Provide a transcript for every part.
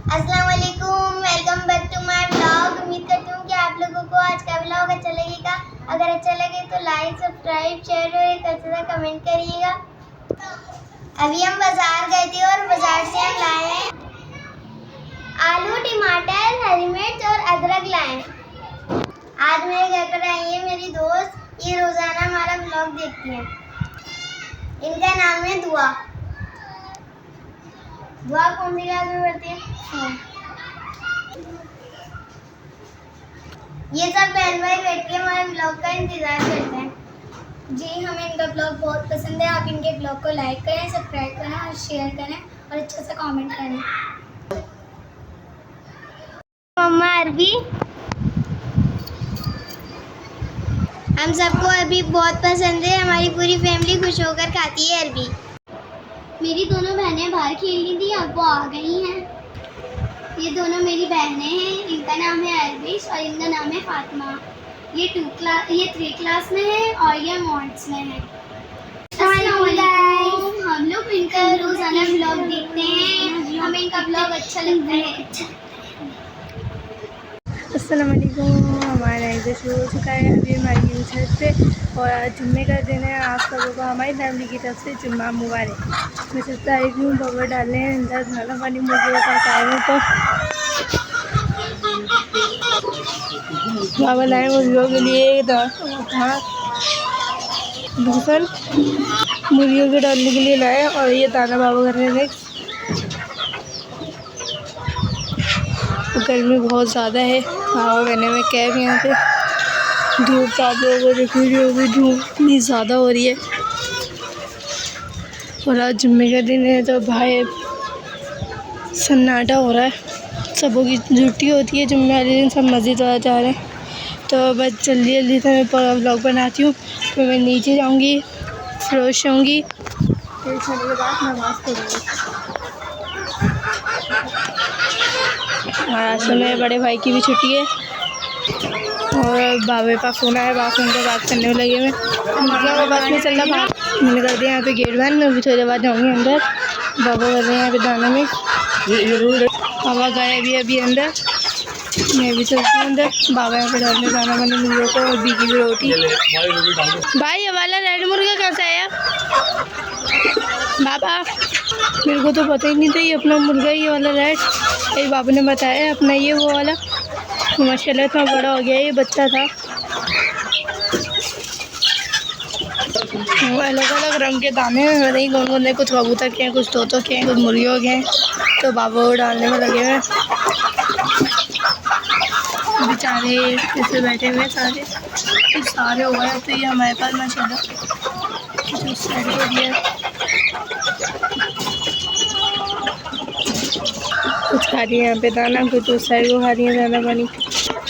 अस्सलाम वालेकुम, welcome back to my blog. उम्मीद करती हूँ कि आप लोगों को आज का ब्लॉग अच्छा लगेगा। अगर अच्छा लगे तो लाइक, सब्सक्राइब, शेयर और एक अच्छा सा कमेंट करिएगा। अभी हम बाजार गए थे और बाजार से हम लाए हैं आलू, टमाटर, हरी मिर्च और अदरक लाए हैं। आज मेरे घर पर आई है मेरी दोस्त, ये रोजाना हमारा ब्लॉग देखती है। इनका नाम है दुआ। दुआ कौन सी क्लास में पढ़ती है? ये सब बहन भाई बैठ के हमारे ब्लॉग का इंतजार करते हैं। जी, हमें इनका ब्लॉग बहुत पसंद है। आप इनके ब्लॉग को लाइक करें, सब्सक्राइब करें और शेयर करें और अच्छा सा कमेंट करें। मम्मा अरबी हम सबको अरबी बहुत पसंद है। हमारी पूरी फैमिली खुश होकर खाती है अरबी। मेरी दोनों बहनें बाहर खेल रही थी, अब वो आ गई हैं। ये दोनों मेरी बहनें हैं। इनका नाम है अरबिश और इनका नाम है फातिमा। ये 3 क्लास में है और ये मॉड्स में है। हम लोग इनका रोजाना ब्लॉग देखते हैं, हमें इनका ब्लॉग अच्छा लगता है। अस्सलाम वालेकुम। हमारा इधर शुरू हो चुका है अभी हमारी छत पे, और आज जुम्मे का दिन है। आप सबों को हमारी फैमिली की तरफ से जुम्मा मुबारक। मैं सबसे आई हूँ, बबर डाले हैं अंदर, खाना पानी मुर्गियों का टाइम तो बाबा लाए मुर्गियों के लिए भूसन मुर्गियों के डालने के लिए लाए, और ये दाना बाबा कर रहे हैं। गर्मी बहुत ज़्यादा है, हवा बहने में कैब यहाँ पे धूप आप लोगों को दिख रही होगी, धूप इतनी ज़्यादा हो रही है। और आज जुम्मे का दिन है तो भाई सन्नाटा हो रहा है। सबों की छुट्टी होती है जुम्मे वाले दिन, सब मस्जिद जा रहे हैं। तो बस जल्दी जल्दी से मैं पूरा व्लॉग बनाती हूँ। फिर मैं नीचे जाऊँगी, फ्रेश होंगी, फिर खाने के बाद नमाज़ पढ़ूँगी। आज तो मेरे बड़े भाई की भी छुट्टी है और बाबे का फ़ोन आया, बाबा उनसे बात करने में लगे। मैं बात में चल रहा, मैंने कर दिया यहाँ पे गेट बंद। अभी थोड़ी देर बाद जाऊँगी अंदर। बाबा कर रहे हैं यहाँ पे दाना में, बाबा गए अभी अंदर, मैं भी चलती हूँ अंदर। बाबा यहाँ पे डालने दाना बने मुर्गियों को और बीकी की रोटी। भाई ये वाला रेड मुर्गा कैसा है बाबा? मेरे को तो पता ही नहीं था ये अपना मुर्गा, ये वाला रेड। ये बाबू ने बताया अपना ये वो वाला। माशाल्लाह इतना बड़ा हो गया, ये बच्चा था। अलग अलग रंग के दाने हैं, नहीं कौन कौन है, कुछ कबूतर के हैं, कुछ तोतों के हैं, कुछ मुर्गियों के हैं। तो बाबा वो डालने में लगे हुए बेचारे, ऐसे बैठे हुए सारे हो गए। तो ये हमारे पास माशाल्लाह कुछ साइड को दिया, कुछ खा रही है यहाँ पे दाना, कुछ उस साइड को खा रही है दाना पानी,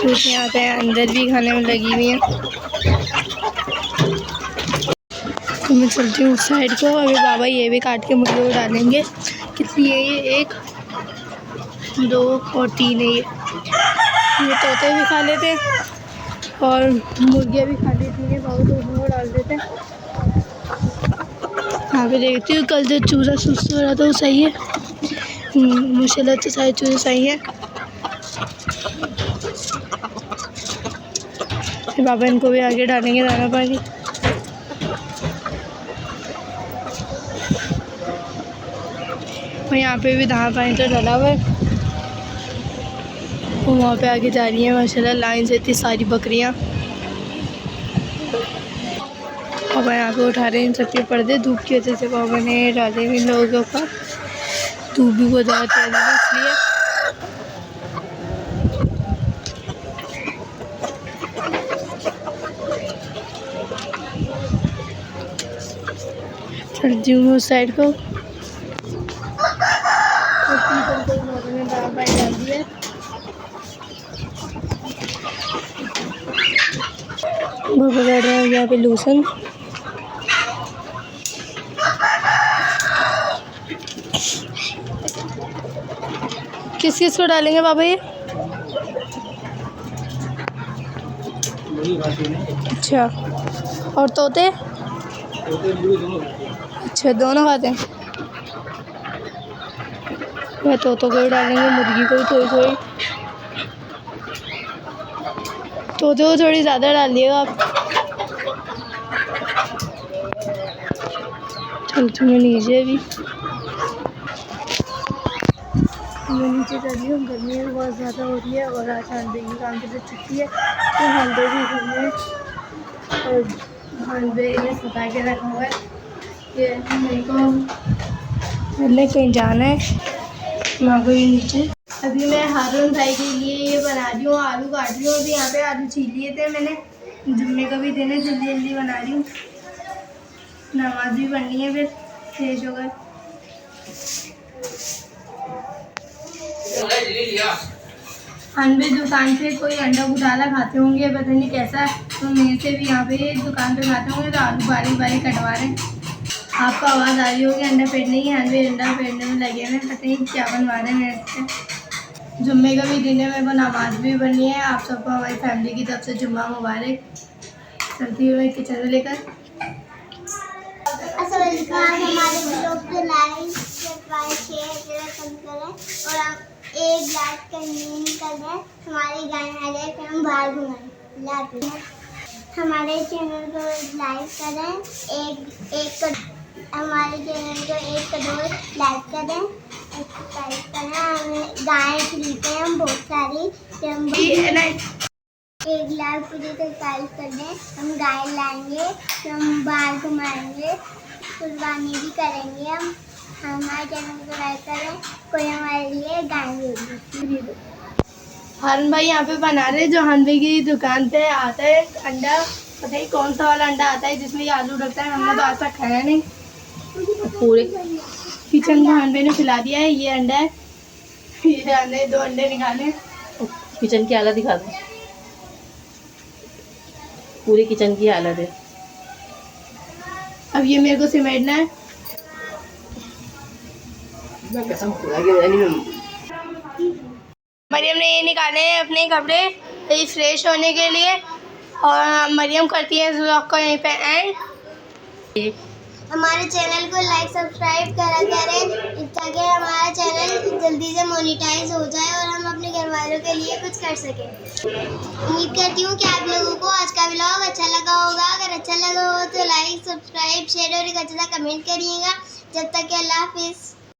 कुछ यहाँ पे अंदर भी खाने में लगी हुई है। तो मैं चलती हूँ उस साइड को। अभी बाबा ये भी काट के मुर्गियों को डालेंगे। कितनी है ये? 1 2 और 3 है ये तोते भी खा लेते और मुर्गियाँ भी खा लेती हैं। बाबा तो उसमें डाल देते हैं। यहाँ पे देखती हूँ, कल जो चूरा सुस्त हो रहा था वो सही है। माशाल्लाह तो सारे चूजे सही है। बाबा इनको भी आगे डालेंगे दाना पानी। और यहाँ पे भी दाना पानी तो डाला हुआ है। और वहाँ पे आगे जा रही हैं माशाल्लाह लाइन से इतनी सारी बकरियाँ। और यहाँ पे उठा रहे हैं इन सबके पर्दे, धूप की वजह से बाबा ने डाले इन लोगों के ऊपर। धूप भी बहुत ज़्यादा तेज है इसलिए। चलती हूँ उस साइड को। ने दाना पानी डाल दिया। वो बजा रहा है यहाँ पे लूसन। किस किस को डालेंगे बाबा ये? अच्छा, और तोते? अच्छा, दोनों खाते हैं। मैं तोतों को भी डालेंगे, मुर्गी को भी थोड़ी थोड़ी, तोते को थोड़ी ज़्यादा डाल दिएगा आप। चलती मैं नीचे भी, मैं नीचे जा रही हूँ। गर्मी भी बहुत ज़्यादा हो रही है और आज हानबे की काम से छुट्टी है तो हानबे भी घर में, और हानबे ने सता के रखा हुआ है कि मेरे को मिलने कहीं जाना है। मैं गई नीचे। अभी मैं हारून भाई के लिए ये बना रही हूँ, आलू काट रही हूँ। अभी यहाँ पे आलू छील लिए थे मैंने, जुम्मे का भी दिन है, जल्दी जल्दी बना रही हूँ। नमाज भी पढ़नी है फिर फ्रेश होकर। हानबे दुकान से कोई अंडा घुटाला खाते होंगे, पता नहीं कैसा, तो मेरे से भी यहाँ पे दुकान पे खाते होंगे। तो आलू बारी बारी कटवा रहे हैं। आपको आवाज़ आ रही होगी अंडा फेंटने की। हानबे अंडा फेंटने में लगे हैं, पता नहीं क्या बनवा रहे हैं मेरे से। जुम्मे का भी दिन है, मेरे को नमाज भी पढ़नी है। आप सबको हमारी फैमिली की तरफ से जुम्मा मुबारक। चलती हूँ मैं किचन में लेकर। हमारे ब्लॉग को लाइक शेयर करें और हम एक लाइक करने कर दें। हमारी गाय आ जाए फिर हम बाहर घुमाएं। हमारे चैनल को लाइक करें, हमारे चैनल को 1 करोड़ लाइक करें, सब्सक्राइब करें। हमें गाय खरीदते हैं हम बहुत सारी, फिर हम 1 लाख पूरी सब्सक्राइब कर दें। हम गाय लाएंगे, फिर हम बाहर घुमाएंगे, कुर्बानी भी करेंगे। हम हमारे चैनल को लाइक करें, कोई हमारे लिए गाय खरीदे। हारून भाई यहाँ पे बना रहे, जो हानबे की दुकान पे आता है अंडा, पता नहीं कौन सा वाला अंडा आता है जिसमें ये आलू रखता है। हमने तो आज तक खाया नहीं। पूरे किचन को हानबे ने खिला दिया है। ये अंडा है, ये अंडे 2 अंडे निकाले। किचन की हालत दिखा दो, पूरी किचन की हालत है। अब ये मेरे को सिमेटना है। मैं कसम खुदा के मेरा नहीं। मरियम ने ये निकाले हैं अपने कपड़े फ्रेश होने के लिए, और मरियम करती है इस व्लॉग को यहीं पे एंड। हमारे चैनल को लाइक सब्सक्राइब करें ताकि हमारा चैनल जल्दी से मोनेटाइज हो जाए और हम अपने घर वालों के लिए कुछ कर सकें। उम्मीद करती हूँ कि आप लोगों को आज का व्लॉग अच्छा लगा होगा। अगर अच्छा लगा हो तो लाइक सब्सक्राइब शेयर और एक अच्छा सा कमेंट करिएगा। जब तक के अल्लाह हाफिज़।